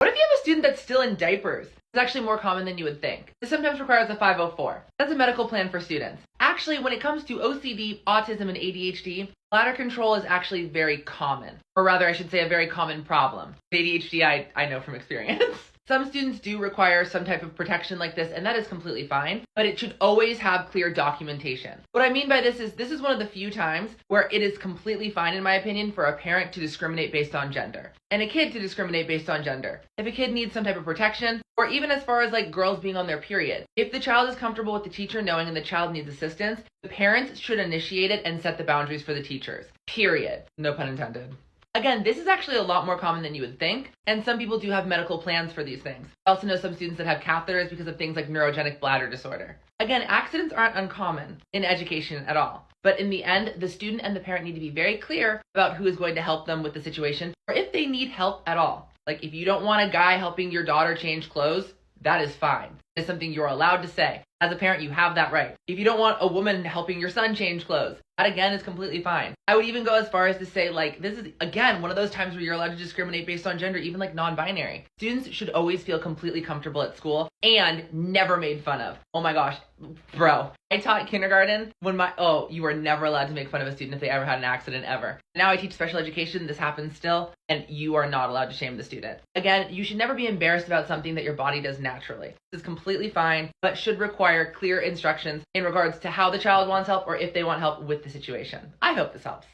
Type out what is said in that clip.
What if you have a student that's still in diapers? It's actually more common than you would think. This sometimes requires a 504. That's a medical plan for students. Actually, when it comes to OCD, autism, and ADHD, bladder control is actually very common. Or rather, I should say a very common problem. ADHD, I know from experience. Some students do require some type of protection like this, and that is completely fine, but it should always have clear documentation. What I mean by this is one of the few times where it is completely fine, in my opinion, for a parent to discriminate based on gender, and a kid to discriminate based on gender. If a kid needs some type of protection, or even as far as like girls being on their period, if the child is comfortable with the teacher knowing and the child needs assistance, the parents should initiate it and set the boundaries for the teachers. Period. No pun intended. Again, this is actually a lot more common than you would think, and some people do have medical plans for these things. I also know some students that have catheters because of things like neurogenic bladder disorder. Again, accidents aren't uncommon in education at all, but in the end, the student and the parent need to be very clear about who is going to help them with the situation, or if they need help at all. Like, if you don't want a guy helping your daughter change clothes, that is fine. It's something you're allowed to say. As a parent, you have that right. If you don't want a woman helping your son change clothes, that again is completely fine. I would even go as far as to say, like, this is, again, one of those times where you're allowed to discriminate based on gender, even like non-binary. Students should always feel completely comfortable at school and never made fun of. Oh my gosh, bro. I taught kindergarten when you were never allowed to make fun of a student if they ever had an accident ever. Now I teach special education, this happens still, and you are not allowed to shame the student. Again, you should never be embarrassed about something that your body does naturally. This is completely fine, but should require clear instructions in regards to how the child wants help or if they want help with the situation. I hope this helps.